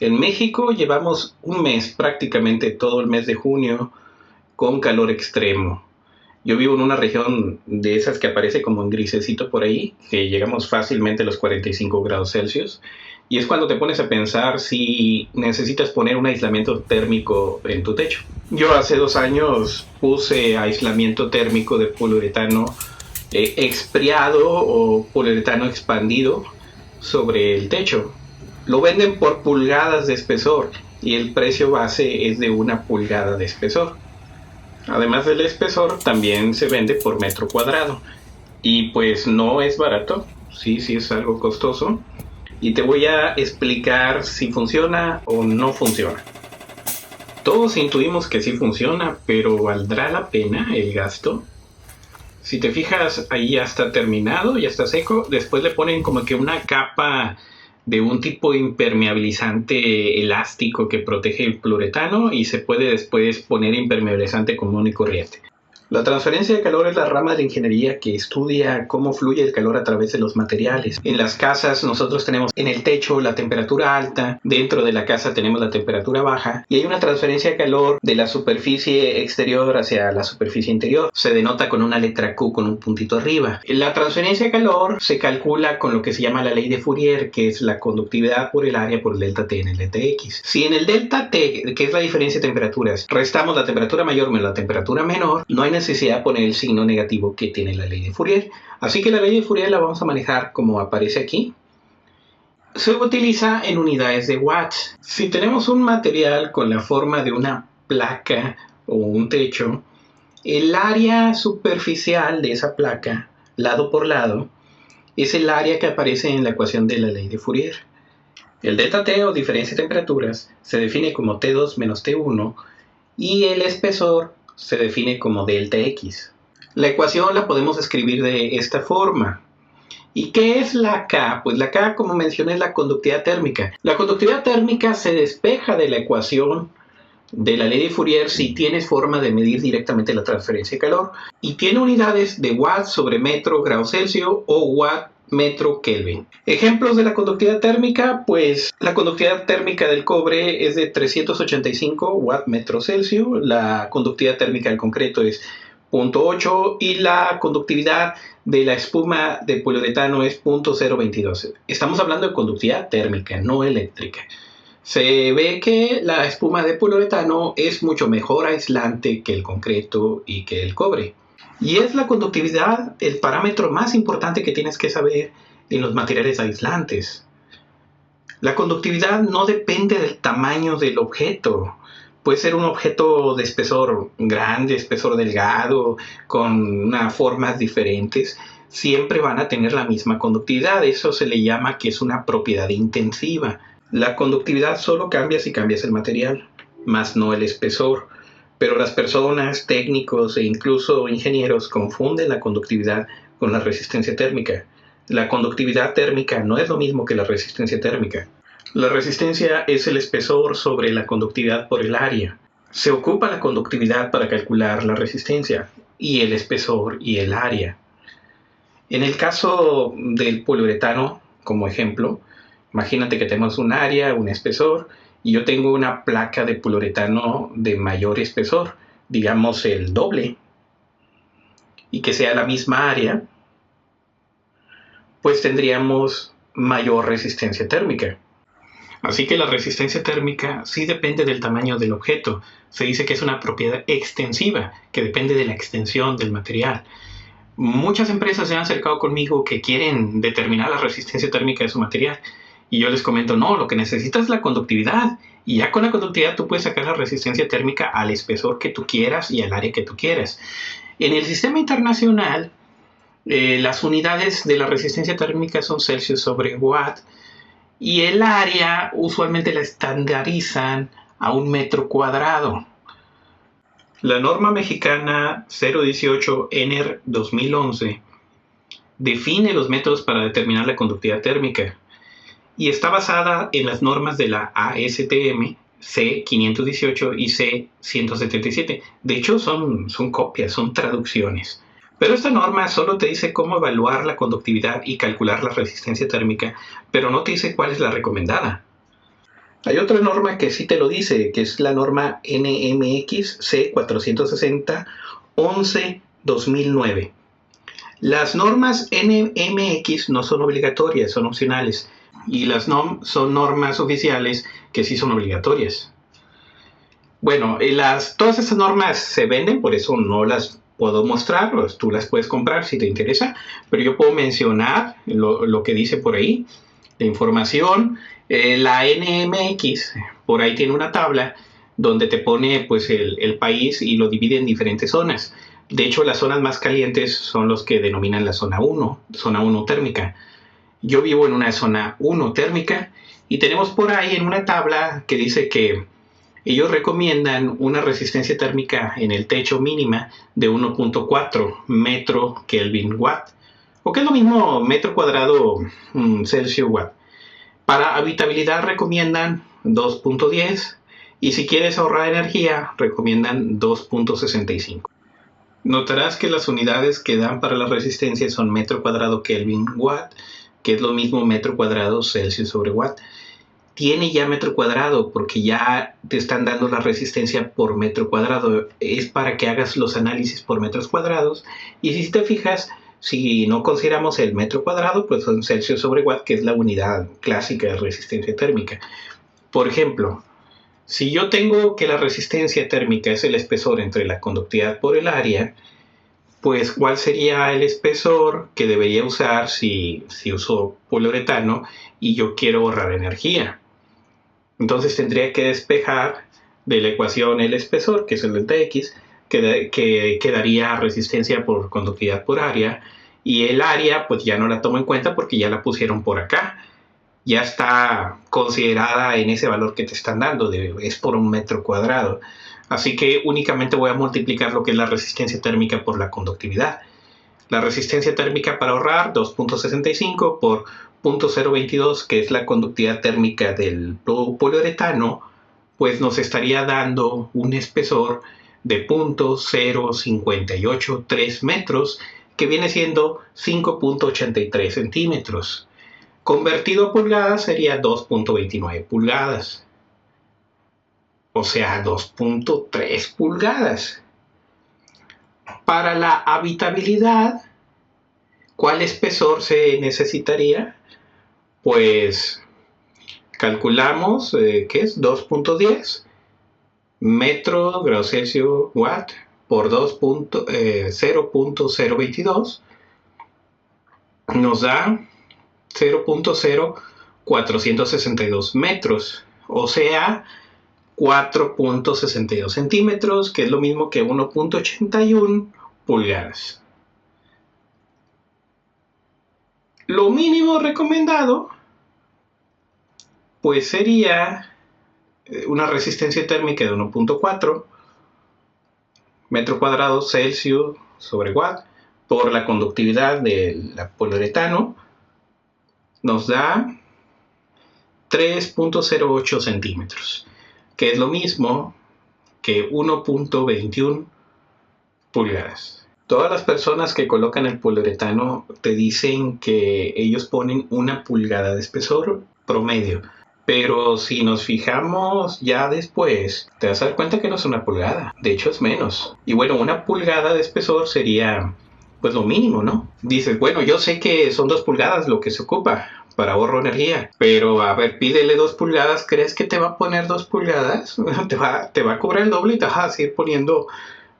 En México llevamos un mes, prácticamente todo el mes de junio, con calor extremo. Yo vivo en una región de esas que aparece como en grisecito por ahí, que llegamos fácilmente a los 45 grados Celsius. Y es cuando te pones a pensar si necesitas poner un aislamiento térmico en tu techo. Yo hace 2 años puse aislamiento térmico de poliuretano expriado o poliuretano expandido sobre el techo. Lo venden por pulgadas de espesor y el precio base es de 1 pulgada de espesor. Además del espesor, también se vende por metro cuadrado. Y pues no es barato, sí es algo costoso. Y te voy a explicar si funciona o no funciona. Todos intuimos que sí funciona, pero ¿valdrá la pena el gasto? Si te fijas, ahí ya está terminado, ya está seco. Después le ponen como que una capa de un tipo impermeabilizante elástico que protege el poliuretano y se puede después poner impermeabilizante común y corriente. La transferencia de calor es la rama de la ingeniería que estudia cómo fluye el calor a través de los materiales. En las casas nosotros tenemos en el techo la temperatura alta, dentro de la casa tenemos la temperatura baja y hay una transferencia de calor de la superficie exterior hacia la superficie interior. Se denota con una letra Q con un puntito arriba. La transferencia de calor se calcula con lo que se llama la ley de Fourier, que es la conductividad por el área por el delta T en el delta X. Si en el delta T, que es la diferencia de temperaturas, restamos la temperatura mayor menos la temperatura menor, no hay necesidad de poner el signo negativo que tiene la ley de Fourier. Así que la ley de Fourier la vamos a manejar como aparece aquí. Se utiliza en unidades de watts. Si tenemos un material con la forma de una placa o un techo, el área superficial de esa placa, lado por lado, es el área que aparece en la ecuación de la ley de Fourier. El delta T o diferencia de temperaturas se define como T2 menos T1 y el espesor se define como delta X. La ecuación la podemos escribir de esta forma. ¿Y qué es la K? Pues la K, como mencioné, es la conductividad térmica. La conductividad térmica se despeja de la ecuación de la ley de Fourier si tienes forma de medir directamente la transferencia de calor. Y tiene unidades de watt sobre metro grado Celsius o watt metro Kelvin. Ejemplos de la conductividad térmica, pues la conductividad térmica del cobre es de 385 watt metro Celsius, la conductividad térmica del concreto es 0.8 y la conductividad de la espuma de poliuretano es 0.022. Estamos hablando de conductividad térmica, no eléctrica. Se ve que la espuma de poliuretano es mucho mejor aislante que el concreto y que el cobre. Y es la conductividad el parámetro más importante que tienes que saber en los materiales aislantes. La conductividad no depende del tamaño del objeto. Puede ser un objeto de espesor grande, espesor delgado, con unas formas diferentes. Siempre van a tener la misma conductividad. Eso se le llama que es una propiedad intensiva. La conductividad solo cambia si cambias el material, más no el espesor. Pero las personas, técnicos e incluso ingenieros confunden la conductividad con la resistencia térmica. La conductividad térmica no es lo mismo que la resistencia térmica. La resistencia es el espesor sobre la conductividad por el área. Se ocupa la conductividad para calcular la resistencia y el espesor y el área. En el caso del poliuretano, como ejemplo, imagínate que tenemos un área, un espesor, y yo tengo una placa de poliuretano de mayor espesor, digamos el doble, y que sea la misma área, pues tendríamos mayor resistencia térmica. Así que la resistencia térmica sí depende del tamaño del objeto. Se dice que es una propiedad extensiva, que depende de la extensión del material. Muchas empresas se han acercado conmigo que quieren determinar la resistencia térmica de su material. Y yo les comento, no, lo que necesitas es la conductividad. Y ya con la conductividad tú puedes sacar la resistencia térmica al espesor que tú quieras y al área que tú quieras. En el sistema internacional, las unidades de la resistencia térmica son Celsius sobre watt. Y el área usualmente la estandarizan a 1 metro cuadrado. La norma mexicana 018 ENER 2011 define los métodos para determinar la conductividad térmica y está basada en las normas de la ASTM C518 y C177. De hecho, son copias, son traducciones. Pero esta norma solo te dice cómo evaluar la conductividad y calcular la resistencia térmica, pero no te dice cuál es la recomendada. Hay otra norma que sí te lo dice, que es la norma NMX C460 11-2009. Las normas NMX no son obligatorias, son opcionales. Y las NOM son normas oficiales que sí son obligatorias. Bueno, todas estas normas se venden, por eso no las puedo mostrar, tú las puedes comprar si te interesa, pero yo puedo mencionar lo que dice por ahí, la información. La NMX, por ahí tiene una tabla donde te pone pues el país y lo divide en diferentes zonas. De hecho, las zonas más calientes son los que denominan la zona 1 térmica. Yo vivo en una zona 1 térmica y tenemos por ahí en una tabla que dice que ellos recomiendan una resistencia térmica en el techo mínima de 1.4 metro Kelvin watt, o que es lo mismo metro cuadrado Celsius watt. Para habitabilidad recomiendan 2.10 y si quieres ahorrar energía recomiendan 2.65. Notarás que las unidades que dan para la resistencia son metro cuadrado Kelvin watt, que es lo mismo metro cuadrado Celsius sobre watt. Tiene ya metro cuadrado porque ya te están dando la resistencia por metro cuadrado. Es para que hagas los análisis por metros cuadrados. Y si te fijas, si no consideramos el metro cuadrado, pues son Celsius sobre watt, que es la unidad clásica de resistencia térmica. Por ejemplo, si yo tengo que la resistencia térmica es el espesor entre la conductividad por el área, pues ¿cuál sería el espesor que debería usar si uso poliuretano y yo quiero ahorrar energía? Entonces tendría que despejar de la ecuación el espesor, que es el delta X, que daría resistencia por conductividad por área, y el área pues ya no la tomo en cuenta porque ya la pusieron por acá. Ya está considerada en ese valor que te están dando, es por un metro cuadrado. Así que únicamente voy a multiplicar lo que es la resistencia térmica por la conductividad. La resistencia térmica para ahorrar, 2.65 por 0.022, que es la conductividad térmica del poliuretano, pues nos estaría dando un espesor de 0.0583 metros, que viene siendo 5.83 centímetros. Convertido a pulgadas sería 2.29 pulgadas. O sea, 2.3 pulgadas. Para la habitabilidad, ¿cuál espesor se necesitaría? Pues calculamos que es 2.10 metro grado Celsius watt por 0.022 nos da 0.0462 metros, o sea 4.62 centímetros, que es lo mismo que 1.81 pulgadas. Lo mínimo recomendado pues sería una resistencia térmica de 1.4 metro cuadrado Celsius sobre watt por la conductividad del poliuretano, nos da 3.08 centímetros, que es lo mismo que 1.21 pulgadas. Todas las personas que colocan el poliuretano te dicen que ellos ponen 1 pulgada de espesor promedio, pero si nos fijamos ya después, te vas a dar cuenta que no es 1 pulgada, de hecho es menos. Y bueno, 1 pulgada de espesor sería pues lo mínimo, ¿no? Dices, bueno, yo sé que son 2 pulgadas lo que se ocupa para ahorro de energía, pero a ver, pídele 2 pulgadas, ¿crees que te va a poner 2 pulgadas? te va a cobrar el doble y te vas a seguir poniendo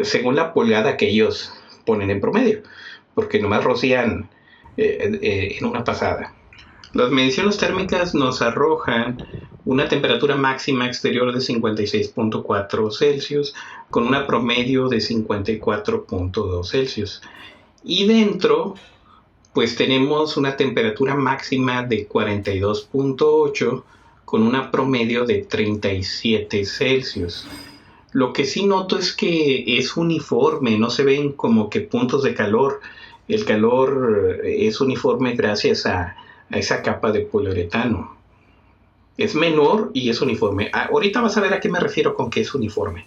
según la pulgada que ellos ponen en promedio, porque nomás rocían en una pasada. Las mediciones térmicas nos arrojan una temperatura máxima exterior de 56.4 Celsius con una promedio de 54.2 Celsius. Y dentro, pues tenemos una temperatura máxima de 42.8 con una promedio de 37 Celsius. Lo que sí noto es que es uniforme, no se ven como que puntos de calor. El calor es uniforme gracias a esa capa de poliuretano. Es menor y es uniforme. Ahorita vas a ver a qué me refiero con que es uniforme.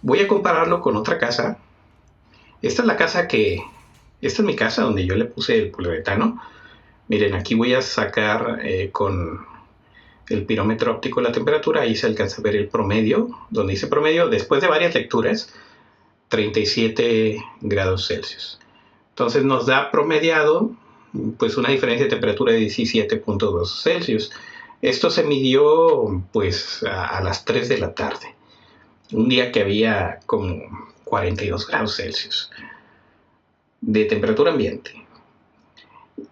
Voy a compararlo con otra casa. Esta es mi casa donde yo le puse el poliuretano. Miren, aquí voy a sacar con el pirómetro óptico la temperatura, ahí se alcanza a ver el promedio, donde dice promedio, después de varias lecturas, 37 grados Celsius. Entonces nos da promediado pues una diferencia de temperatura de 17.2 Celsius. Esto se midió pues a las 3 de la tarde, un día que había como 42 grados Celsius de temperatura ambiente.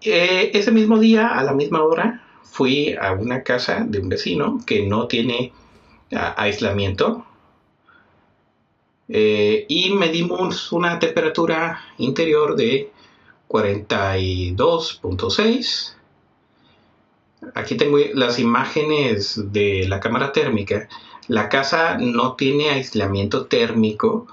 Ese mismo día, a la misma hora, fui a una casa de un vecino que no tiene aislamiento y medimos una temperatura interior de 42.6. Aquí tengo las imágenes de la cámara térmica. La casa no tiene aislamiento térmico,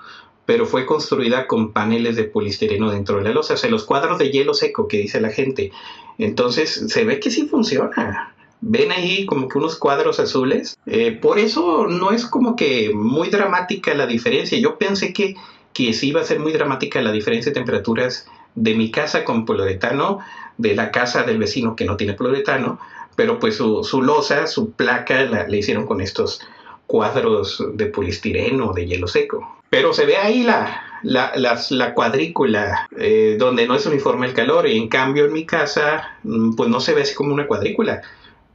pero fue construida con paneles de poliestireno dentro de la losa, o sea, los cuadros de hielo seco que dice la gente. Entonces se ve que sí funciona. Ven ahí como que unos cuadros azules. Por eso no es como que muy dramática la diferencia. Yo pensé que sí iba a ser muy dramática la diferencia de temperaturas de mi casa con poliuretano, de la casa del vecino que no tiene poliuretano, pero pues su losa, su placa la hicieron con estos cuadros de poliestireno, de hielo seco. Pero se ve ahí la cuadrícula donde no es uniforme el calor, y en cambio en mi casa pues no se ve así como una cuadrícula,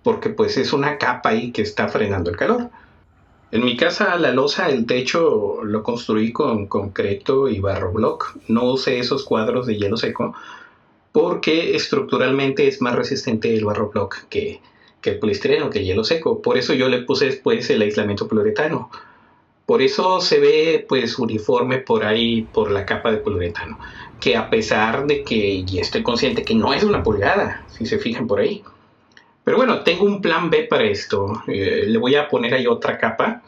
porque pues es una capa ahí que está frenando el calor. En mi casa la losa, el techo lo construí con concreto y barro block. No usé esos cuadros de hielo seco porque estructuralmente es más resistente el barro block que el poliestireno, que el hielo seco. Por eso yo le puse después el aislamiento poliuretano. Por eso se ve pues uniforme por ahí, por la capa de poliuretano, que a pesar de que ya estoy consciente que no es una pulgada, si se fijan por ahí. Pero bueno, tengo un plan B para esto. Le voy a poner ahí otra capa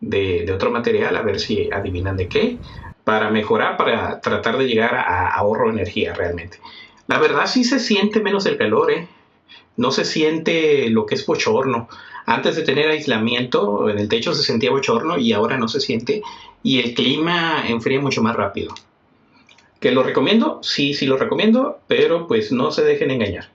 de otro material, a ver si adivinan de qué, para mejorar, para tratar de llegar a ahorro de energía realmente. La verdad sí se siente menos el calor, no se siente lo que es bochorno. Antes de tener aislamiento en el techo se sentía bochorno y ahora no se siente, y el clima enfría mucho más rápido. ¿Que lo recomiendo? Sí, sí lo recomiendo, pero pues no se dejen engañar.